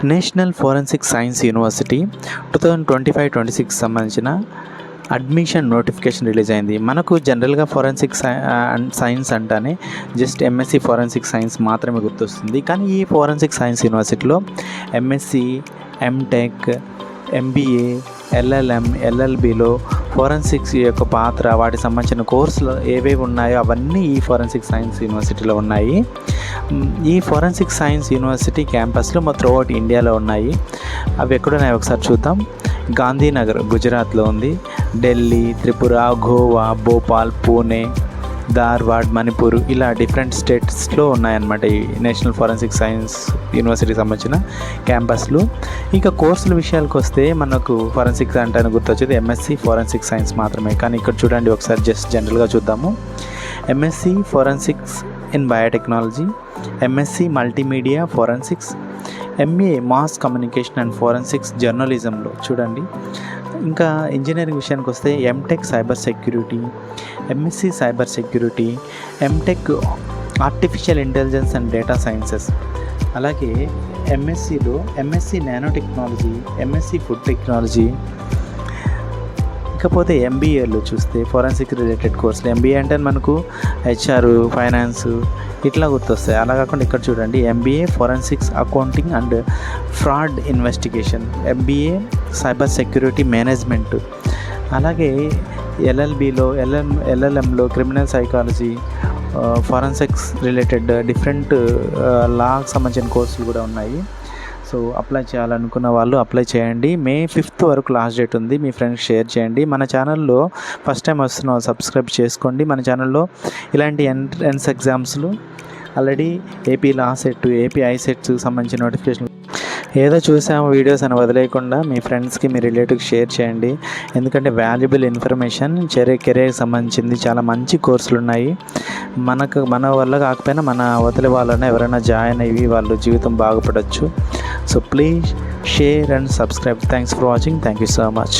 National forensic science university 2025-26 సంబంధించిన admission notification release అయింది. మనకు జనరల్గా ఫోరెన్సిక్ సైన్స్ అంటానే జస్ట్ ఎంఎస్సి ఫోరెన్సిక్ సైన్స్ మాత్రమే గుర్తొస్తుంది. కానీ ఈ ఫోరెన్సిక్ సైన్స్ యూనివర్సిటీలో ఎంఎస్సి, ఎంటెక్, ఎంబీఏ, ఎల్ఎల్ఎం, ఎల్ఎల్బిలో ఫోరెన్సిక్స్ యొక్క పాత్ర, వాటికి సంబంధించిన కోర్సులు ఏవేవి ఉన్నాయో అవన్నీ ఈ ఫోరెన్సిక్ సైన్స్ యూనివర్సిటీలో ఉన్నాయి. ఈ ఫోరెన్సిక్ సైన్స్ యూనివర్సిటీ క్యాంపస్లు త్రూఅవుట్ ఇండియాలో ఉన్నాయి. అవి ఎక్కడున్నాయో ఒకసారి చూద్దాం. గాంధీనగర్ గుజరాత్లో ఉంది. ఢిల్లీ, త్రిపుర, గోవా, భోపాల్, పూణే, ధార్వాడ్, మణిపూర్ ఇలా డిఫరెంట్ స్టేట్స్లో ఉన్నాయన్నమాట ఈ నేషనల్ ఫోరెన్సిక్ సైన్స్ యూనివర్సిటీకి సంబంధించిన క్యాంపస్లు. ఇక కోర్సుల విషయాలకు వస్తే మనకు ఫోరెన్సిక్ అంటే గుర్తొచ్చేది ఎంఎస్సి ఫోరెన్సిక్ సైన్స్ మాత్రమే. కానీ ఇక్కడ చూడండి ఒకసారి జస్ట్ జనరల్గా చూద్దాము. MSc forensics in biotechnology, MSc multimedia forensics, MA mass communication and forensics జర్నలిజంలో చూడండి. ఇంకా ఇంజనీరింగ్ విషయానికి వస్తే MTech cyber security, MSc cyber security, MTech artificial intelligence and data sciences. అలాగే ఎంఎస్సిలో MSc nano technology, MSc food technology. ఇకపోతే ఎంబీఏలో చూస్తే ఫోరెన్సిక్ రిలేటెడ్ కోర్సులు. ఎంబీఏ అంటే మనకు హెచ్ఆర్, ఫైనాన్స్ ఇట్లా గుర్తొస్తాయి. అలా కాకుండా ఇక్కడ చూడండి MBA forensics accounting and fraud investigation, MBA cyber security management. అలాగే ఎల్ఎల్బిలో ఎల్ఎల్ఎంలో criminal psychology, forensics related different లాకి సంబంధించిన కోర్సులు కూడా ఉన్నాయి. సో అప్లై చేయాలనుకున్న వాళ్ళు అప్లై చేయండి. May 5th వరకు లాస్ట్ డేట్ ఉంది. మీ ఫ్రెండ్స్ షేర్ చేయండి. మన ఛానల్లో ఫస్ట్ టైం వస్తున్న వాళ్ళు సబ్స్క్రైబ్ చేసుకోండి. మన ఛానల్లో ఇలాంటి ఎంట్రన్స్ ఎగ్జామ్స్లు already AP law set, AP ICETs సంబంధించిన నోటిఫికేషన్ ఏదో చూసాము వీడియోస్ అని వదిలేయకుండా మీ ఫ్రెండ్స్కి, మీ రిలేటివ్కి షేర్ చేయండి. ఎందుకంటే వాల్యుబుల్ ఇన్ఫర్మేషన్, కెరీర్కి సంబంధించింది చాలా మంచి కోర్సులు ఉన్నాయి. మన వల్ల కాకపోయినా మన అవతలి వాళ్ళని ఎవరైనా జాయిన్ అయ్యి వాళ్ళు జీవితం బాగుపడవచ్చు. So please share and subscribe. Thanks for watching. Thank you so much.